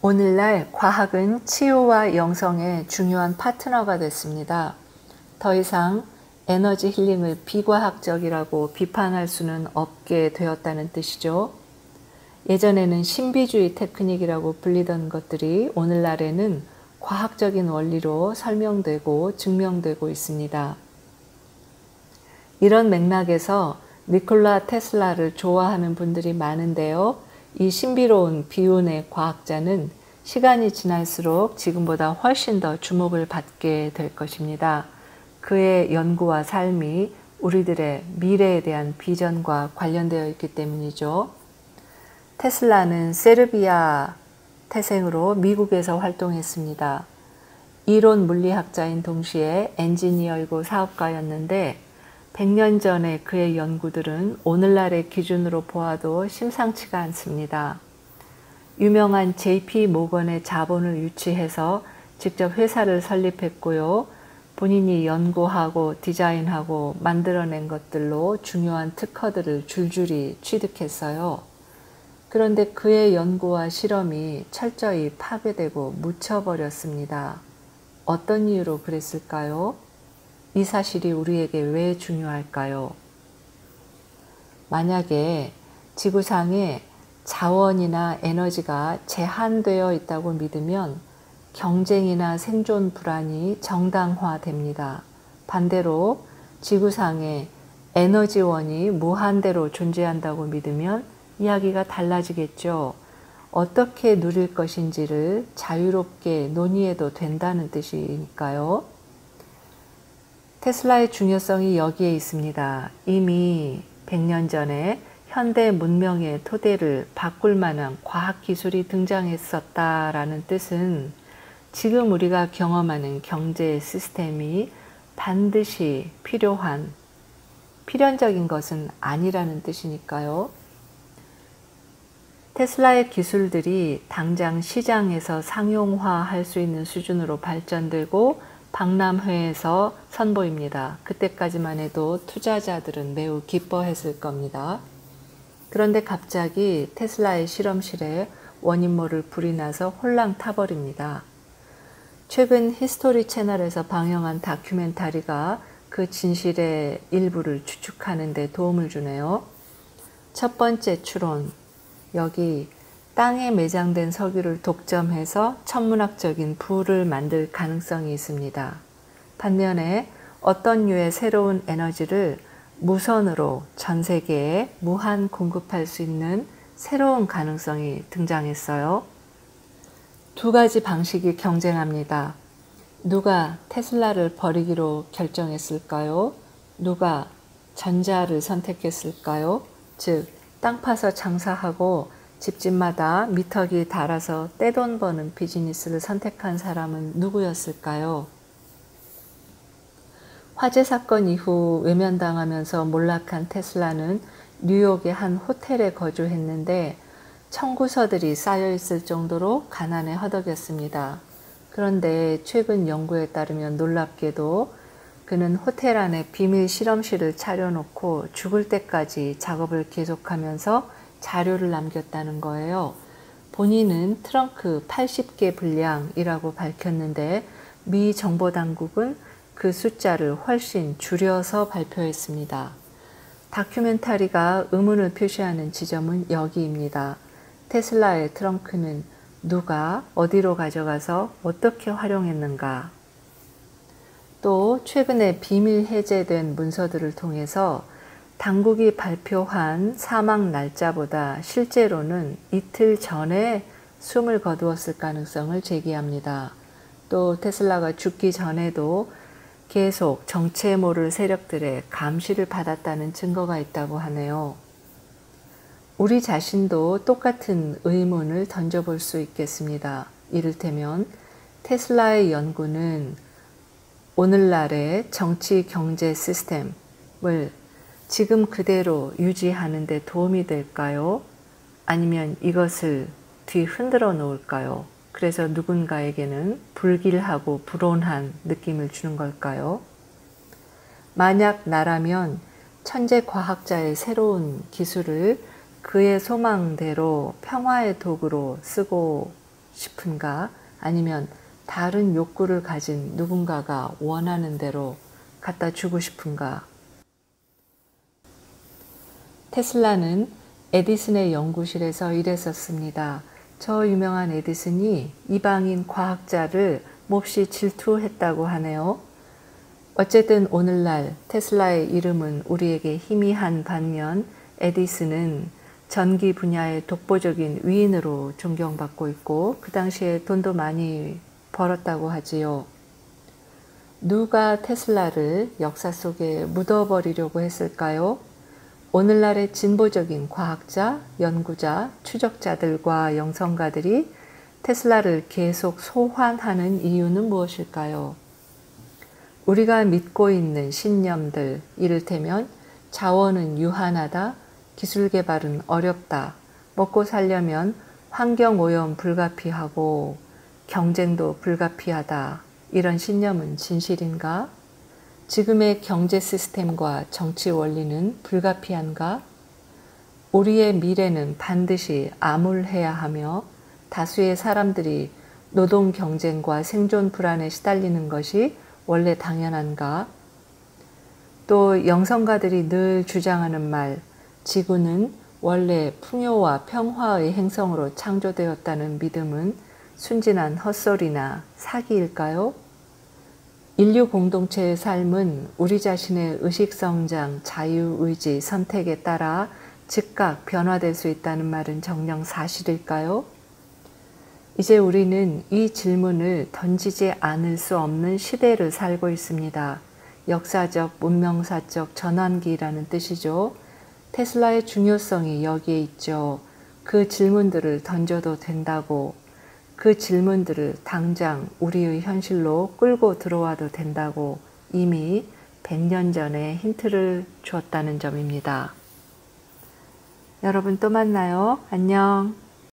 오늘날 과학은 치유와 영성의 중요한 파트너가 됐습니다. 더 이상 에너지 힐링을 비과학적이라고 비판할 수는 없게 되었다는 뜻이죠. 예전에는 신비주의 테크닉이라고 불리던 것들이 오늘날에는 과학적인 원리로 설명되고 증명되고 있습니다. 이런 맥락에서 니콜라 테슬라를 좋아하는 분들이 많은데요. 이 신비로운 비운의 과학자는 시간이 지날수록 지금보다 훨씬 더 주목을 받게 될 것입니다. 그의 연구와 삶이 우리들의 미래에 대한 비전과 관련되어 있기 때문이죠. 테슬라는 세르비아 태생으로 미국에서 활동했습니다. 이론 물리학자인 동시에 엔지니어이고 사업가였는데 100년 전에 그의 연구들은 오늘날의 기준으로 보아도 심상치가 않습니다. 유명한 JP 모건의 자본을 유치해서 직접 회사를 설립했고요. 본인이 연구하고 디자인하고 만들어낸 것들로 중요한 특허들을 줄줄이 취득했어요. 그런데 그의 연구와 실험이 철저히 파괴되고 묻혀버렸습니다. 어떤 이유로 그랬을까요? 이 사실이 우리에게 왜 중요할까요? 만약에 지구상에 자원이나 에너지가 제한되어 있다고 믿으면 경쟁이나 생존 불안이 정당화됩니다. 반대로 지구상에 에너지원이 무한대로 존재한다고 믿으면 이야기가 달라지겠죠. 어떻게 누릴 것인지를 자유롭게 논의해도 된다는 뜻이니까요. 테슬라의 중요성이 여기에 있습니다. 이미 100년 전에 현대 문명의 토대를 바꿀 만한 과학기술이 등장했었다라는 뜻은 지금 우리가 경험하는 경제 시스템이 반드시 필연적인 것은 아니라는 뜻이니까요. 테슬라의 기술들이 당장 시장에서 상용화할 수 있는 수준으로 발전되고 박람회에서 선보입니다. 그때까지만 해도 투자자들은 매우 기뻐했을 겁니다. 그런데 갑자기 테슬라의 실험실에 원인모를 불이 나서 홀랑 타버립니다. 최근 히스토리 채널에서 방영한 다큐멘터리가 그 진실의 일부를 추측하는 데 도움을 주네요. 첫 번째 추론, 여기 땅에 매장된 석유를 독점해서 천문학적인 부를 만들 가능성이 있습니다. 반면에 어떤 류의 새로운 에너지를 무선으로 전 세계에 무한 공급할 수 있는 새로운 가능성이 등장했어요. 두 가지 방식이 경쟁합니다. 누가 테슬라를 버리기로 결정했을까요? 누가 전자를 선택했을까요? 즉, 땅 파서 장사하고 집집마다 미터기 달아서 떼돈 버는 비즈니스를 선택한 사람은 누구였을까요? 화재 사건 이후 외면당하면서 몰락한 테슬라는 뉴욕의 한 호텔에 거주했는데 청구서들이 쌓여있을 정도로 가난에 허덕였습니다. 그런데 최근 연구에 따르면 놀랍게도 그는 호텔 안에 비밀 실험실을 차려놓고 죽을 때까지 작업을 계속하면서 자료를 남겼다는 거예요. 본인은 트렁크 80개 분량이라고 밝혔는데 미 정보당국은 그 숫자를 훨씬 줄여서 발표했습니다. 다큐멘터리가 의문을 표시하는 지점은 여기입니다. 테슬라의 트렁크는 누가 어디로 가져가서 어떻게 활용했는가? 또 최근에 비밀 해제된 문서들을 통해서 당국이 발표한 사망 날짜보다 실제로는 이틀 전에 숨을 거두었을 가능성을 제기합니다. 또 테슬라가 죽기 전에도 계속 정체 모를 세력들의 감시를 받았다는 증거가 있다고 하네요. 우리 자신도 똑같은 의문을 던져볼 수 있겠습니다. 이를테면 테슬라의 연구는 오늘날의 정치 경제 시스템을 지금 그대로 유지하는 데 도움이 될까요? 아니면 이것을 뒤흔들어 놓을까요? 그래서 누군가에게는 불길하고 불온한 느낌을 주는 걸까요? 만약 나라면 천재 과학자의 새로운 기술을 그의 소망대로 평화의 도구로 쓰고 싶은가? 아니면 다른 욕구를 가진 누군가가 원하는 대로 갖다 주고 싶은가? 테슬라는 에디슨의 연구실에서 일했었습니다. 저 유명한 에디슨이 이방인 과학자를 몹시 질투했다고 하네요. 어쨌든 오늘날 테슬라의 이름은 우리에게 희미한 반면 에디슨은 전기 분야의 독보적인 위인으로 존경받고 있고 그 당시에 돈도 많이 벌었다고 하지요. 누가 테슬라를 역사 속에 묻어버리려고 했을까요? 오늘날의 진보적인 과학자, 연구자, 추적자들과 영성가들이 테슬라를 계속 소환하는 이유는 무엇일까요? 우리가 믿고 있는 신념들, 이를테면 자원은 유한하다, 기술 개발은 어렵다, 먹고 살려면 환경오염 불가피하고 경쟁도 불가피하다, 이런 신념은 진실인가? 지금의 경제 시스템과 정치 원리는 불가피한가? 우리의 미래는 반드시 암울해야 하며 다수의 사람들이 노동 경쟁과 생존 불안에 시달리는 것이 원래 당연한가? 또 영성가들이 늘 주장하는 말, 지구는 원래 풍요와 평화의 행성으로 창조되었다는 믿음은 순진한 헛소리나 사기일까요? 인류 공동체의 삶은 우리 자신의 의식성장, 자유의지, 선택에 따라 즉각 변화될 수 있다는 말은 정녕 사실일까요? 이제 우리는 이 질문을 던지지 않을 수 없는 시대를 살고 있습니다. 역사적, 문명사적 전환기라는 뜻이죠. 테슬라의 중요성이 여기에 있죠. 그 질문들을 던져도 된다고, 그 질문들을 당장 우리의 현실로 끌고 들어와도 된다고 이미 100년 전에 힌트를 주었다는 점입니다. 여러분 또 만나요. 안녕.